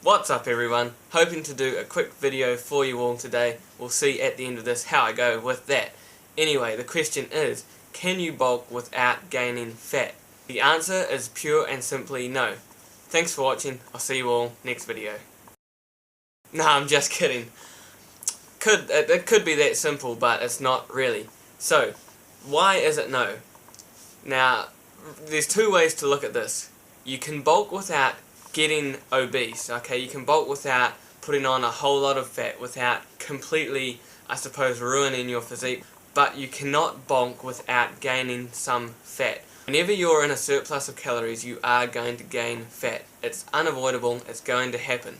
What's up everyone? Hoping to do a quick video for you all today. We'll see at the end of this how I go with that. Anyway, the question is, can you bulk without gaining fat? The answer is pure and simply no. Thanks for watching. I'll see you all next video. Nah, I'm just kidding. It could be that simple, but it's not really. So, why is it no? Now, there's two ways to look at this. You can bulk without getting obese, okay? You can bulk without putting on a whole lot of fat, without completely, I suppose, ruining your physique, but you cannot bulk without gaining some fat. Whenever you're in a surplus of calories, you are going to gain fat. It's unavoidable, it's going to happen.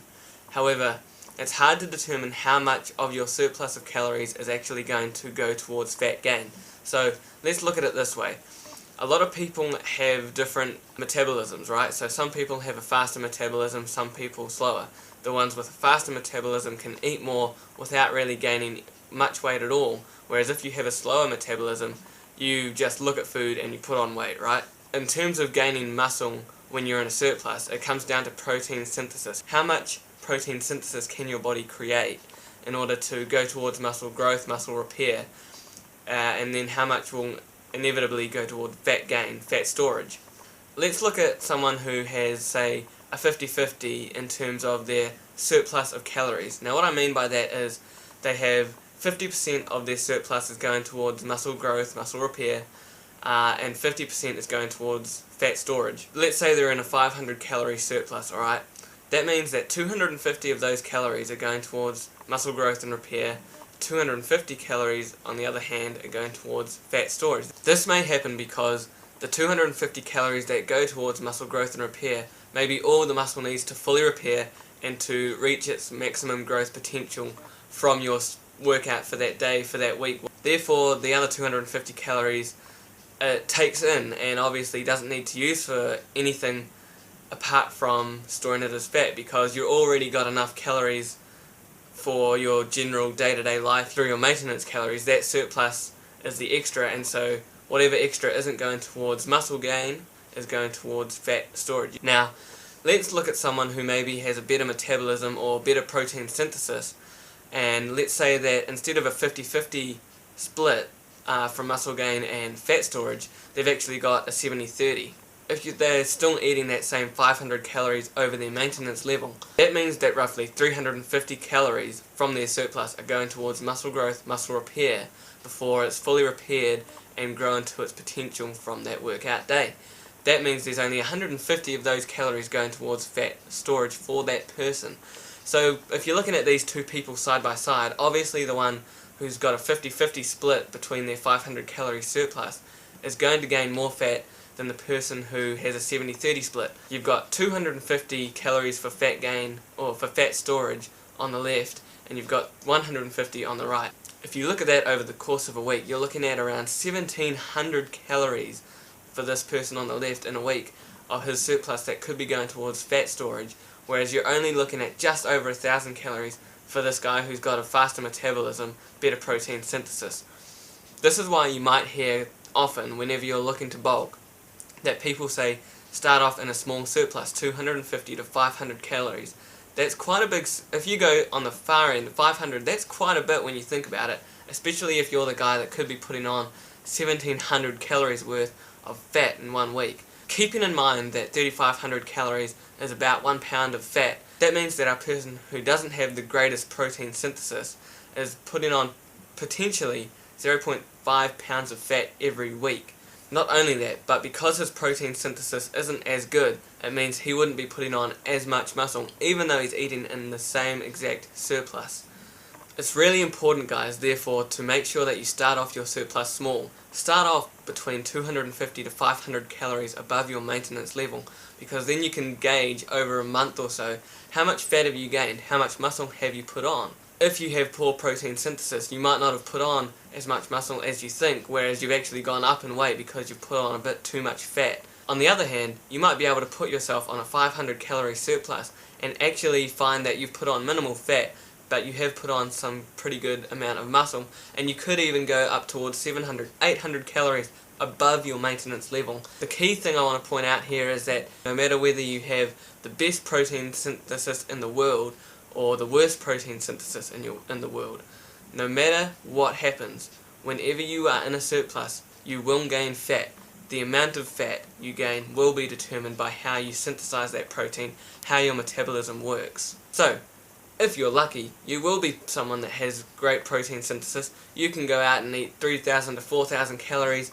However, it's hard to determine how much of your surplus of calories is actually going to go towards fat gain. So, let's look at it this way. A lot of people have different metabolisms, right? So some people have a faster metabolism, some people slower. The ones with a faster metabolism can eat more without really gaining much weight at all, whereas if you have a slower metabolism, you just look at food and you put on weight, right? In terms of gaining muscle when you're in a surplus, it comes down to protein synthesis. How much protein synthesis can your body create in order to go towards muscle growth, muscle repair, and then how much will inevitably go toward fat gain, fat storage. Let's look at someone who has, say, a 50-50 in terms of their surplus of calories. Now what I mean by that is they have 50% of their surplus is going towards muscle growth, muscle repair, and 50% is going towards fat storage. Let's say they're in a 500 calorie surplus, alright? That means that 250 of those calories are going towards muscle growth and repair. 250 calories, on the other hand, are going towards fat storage. This may happen because the 250 calories that go towards muscle growth and repair may be all the muscle needs to fully repair and to reach its maximum growth potential from your workout for that day, for that week. Therefore, the other 250 calories it takes in and obviously doesn't need to use for anything apart from storing it as fat, because you've already got enough calories for your general day-to-day life through your maintenance calories. That surplus is the extra, and so whatever extra isn't going towards muscle gain is going towards fat storage. Now, let's look at someone who maybe has a better metabolism or better protein synthesis, and let's say that instead of a 50-50 split from muscle gain and fat storage, they've actually got a 70-30. If they're still eating that same 500 calories over their maintenance level, that means that roughly 350 calories from their surplus are going towards muscle growth, muscle repair, before it's fully repaired and grown to its potential from that workout day. That means there's only 150 of those calories going towards fat storage for that person. So if you're looking at these two people side by side, obviously the one who's got a 50-50 split between their 500 calorie surplus is going to gain more fat than the person who has a 70-30 split. You've got 250 calories for fat gain, or for fat storage, on the left, and you've got 150 on the right. If you look at that over the course of a week, you're looking at around 1700 calories for this person on the left in a week of his surplus that could be going towards fat storage, whereas you're only looking at just over 1000 calories for this guy who's got a faster metabolism, better protein synthesis. This is why you might hear often, whenever you're looking to bulk, that people say start off in a small surplus, 250 to 500 calories. That's quite a big, if you go on the far end, 500, that's quite a bit when you think about it, especially if you're the guy that could be putting on 1700 calories worth of fat in 1 week. Keeping in mind that 3500 calories is about 1 pound of fat, that means that our person who doesn't have the greatest protein synthesis is putting on potentially 0.5 pounds of fat every week. Not only that, but because his protein synthesis isn't as good, it means he wouldn't be putting on as much muscle, even though he's eating in the same exact surplus. It's really important, guys, therefore, to make sure that you start off your surplus small. Start off between 250 to 500 calories above your maintenance level, because then you can gauge over a month or so how much fat have you gained, how much muscle have you put on. If you have poor protein synthesis, you might not have put on as much muscle as you think, whereas you've actually gone up in weight because you've put on a bit too much fat. On the other hand, you might be able to put yourself on a 500 calorie surplus and actually find that you've put on minimal fat, but you have put on some pretty good amount of muscle, and you could even go up towards 700, 800 calories above your maintenance level. The key thing I want to point out here is that no matter whether you have the best protein synthesis in the world or the worst protein synthesis in the world, no matter what happens, whenever you are in a surplus, you will gain fat. The amount of fat you gain will be determined by how you synthesize that protein, how your metabolism works. So, if you're lucky, you will be someone that has great protein synthesis. You can go out and eat 3,000 to 4,000 calories,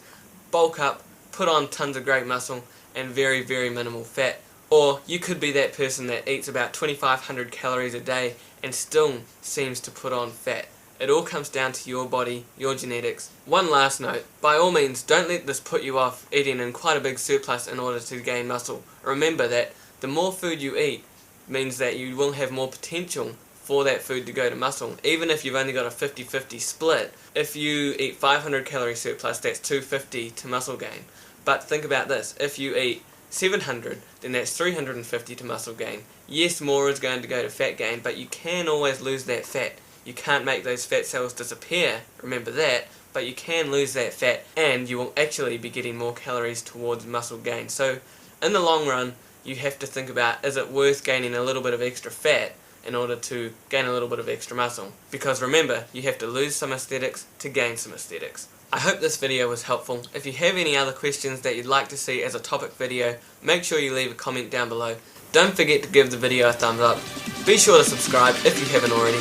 bulk up, put on tons of great muscle, and very, very minimal fat. Or you could be that person that eats about 2,500 calories a day and still seems to put on fat. It all comes down to your body, your genetics. One last note, by all means don't let this put you off eating in quite a big surplus in order to gain muscle. Remember that the more food you eat means that you will have more potential for that food to go to muscle, even if you've only got a 50-50 split. If you eat 500 calorie surplus, that's 250 to muscle gain. But think about this, if you eat 700, then that's 350 to muscle gain. Yes, more is going to go to fat gain, but you can always lose that fat. You can't make those fat cells disappear, remember that, but you can lose that fat and you will actually be getting more calories towards muscle gain. So in the long run, you have to think about, is it worth gaining a little bit of extra fat in order to gain a little bit of extra muscle? Because remember, you have to lose some aesthetics to gain some aesthetics. I hope this video was helpful. If you have any other questions that you'd like to see as a topic video, make sure you leave a comment down below. Don't forget to give the video a thumbs up. Be sure to subscribe if you haven't already.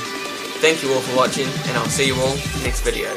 Thank you all for watching, and I'll see you all next video.